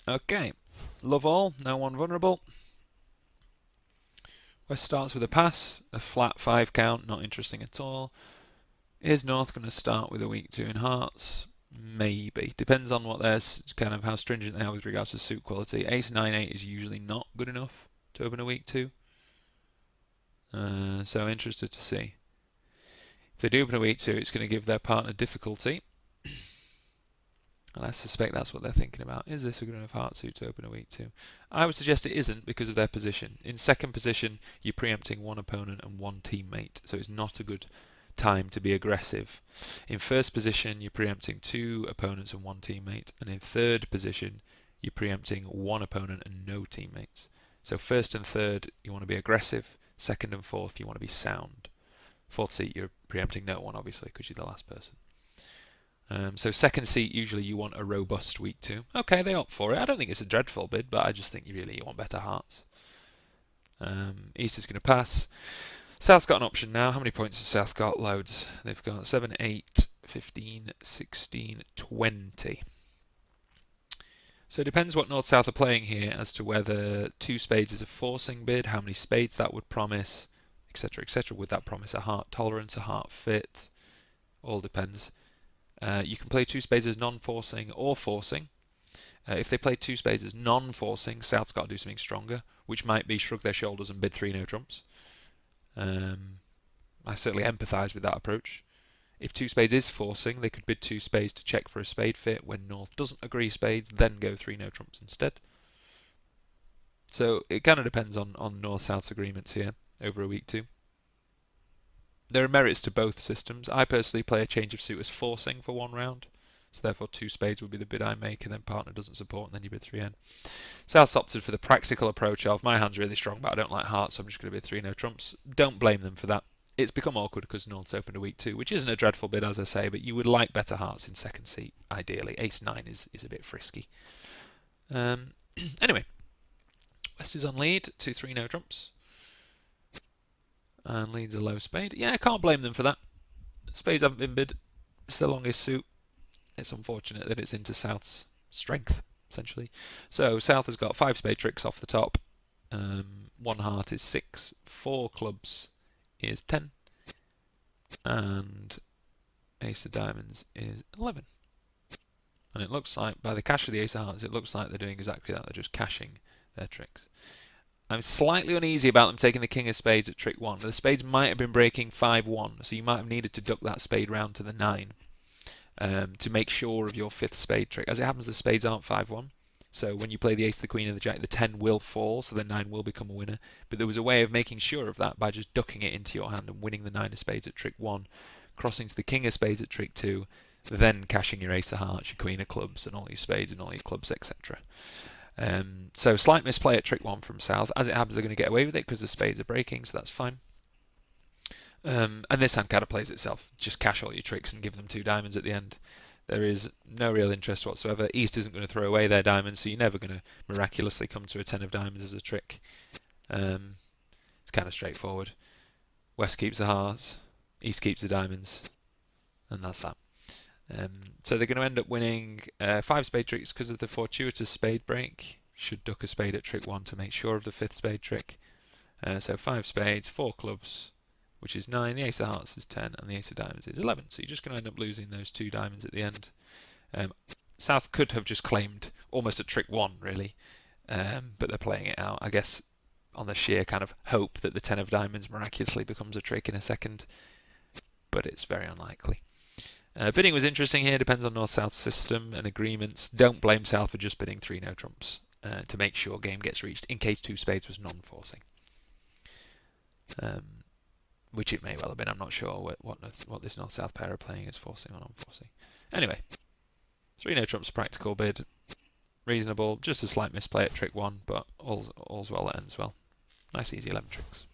Okay, love all, no one vulnerable. West starts with a pass, a flat 5 count, not interesting at all. Is North going to start with a weak 2 in hearts? Maybe. Depends on what their kind of how stringent they are with regards to suit quality. Ace 9-8 is usually not good enough to open a weak 2. So interested to see. If they do open a weak 2, it's going to give their partner difficulty. And I suspect that's what they're thinking about. Is this a good enough heart suit to open a weak 2? I would suggest it isn't because of their position. In second position, you're preempting one opponent and one teammate, so it's not a good time to be aggressive. In first position, you're preempting 2 opponents and 1 teammate, and in third position, you're preempting 1 opponent and no teammates. So first and third, you want to be aggressive. Second and fourth, you want to be sound. Fourth seat, you're preempting no one, obviously, because you're the last person. So second seat, usually you want a robust weak 2. Okay, they opt for it. I don't think it's a dreadful bid, but I just think you want better hearts. East is going to pass. South's got an option now. How many points has South got? Loads. They've got 7, 8, 15, 16, 20. So it depends what North-South are playing here as to whether 2 spades is a forcing bid, how many spades that would promise, etc., etc. Would that promise a heart tolerance, a heart fit? All depends. You can play 2 spades as non-forcing or forcing. If they play 2 spades as non-forcing, South's got to do something stronger, which might be shrug their shoulders and bid 3 no trumps. I certainly empathise with that approach. If 2 spades is forcing, they could bid 2 spades to check for a spade fit. When North doesn't agree spades, then go 3 no trumps instead. So it kind of depends on North-South's agreements here over a week 2. There are merits to both systems. I personally play a change of suit as forcing for 1 round, so therefore 2 spades would be the bid I make, and then partner doesn't support, and then you bid 3N. South's opted for the practical approach of, my hand's really strong, but I don't like hearts, so I'm just going to bid 3 no trumps. Don't blame them for that. It's become awkward because North's opened a weak 2, which isn't a dreadful bid, as I say, but you would like better hearts in second seat, ideally. Ace 9 is a bit frisky. Anyway, West is on lead, 2 3 no trumps. And leads a low spade. Yeah, I can't blame them for that. Spades haven't been bid. It's the longest suit. It's unfortunate that it's into South's strength, essentially. So South has got 5 spade tricks off the top. 1 heart is 6. 4 clubs is 10. And Ace of Diamonds is 11. And it looks like, by the cash of the Ace of Hearts, it looks like they're doing exactly that. They're just cashing their tricks. I'm slightly uneasy about them taking the King of Spades at trick 1. The spades might have been breaking 5-1, so you might have needed to duck that spade round to the 9 to make sure of your 5th spade trick. As it happens, the spades aren't 5-1, so when you play the Ace, the Queen, and the Jack, the 10 will fall, so the 9 will become a winner. But there was a way of making sure of that by just ducking it into your hand and winning the 9 of Spades at trick 1, crossing to the King of Spades at trick 2, then cashing your Ace of Hearts, your Queen of Clubs, and all your spades and all your clubs, etc. So slight misplay at trick 1 from South. As it happens, they're going to get away with it because the spades are breaking, so that's fine. And this hand kind of plays itself. Just cash all your tricks and give them 2 diamonds at the end. There is no real interest whatsoever. East isn't going to throw away their diamonds, so you're never going to miraculously come to a 10 of diamonds as a trick. It's kind of straightforward. West keeps the hearts, East keeps the diamonds, and that's that. So they're going to end up winning 5 spade tricks because of the fortuitous spade break. Should duck a spade at trick 1 to make sure of the 5th spade trick. So 5 spades, 4 clubs, which is 9. The Ace of Hearts is 10, and the Ace of Diamonds is 11. So you're just going to end up losing those 2 diamonds at the end. South could have just claimed almost at trick 1, really, but they're playing it out, I guess, on the sheer kind of hope that the 10 of diamonds miraculously becomes a trick in a second, but it's very unlikely. Bidding was interesting here, depends on North-South's system and agreements. Don't blame South for just bidding 3 no trumps to make sure game gets reached in case 2 spades was non-forcing. Which it may well have been. I'm not sure what this North-South pair are playing as forcing or non-forcing. Anyway, 3 no trumps practical bid. Reasonable, just a slight misplay at trick 1, but all's well that ends well. Nice easy 11 tricks.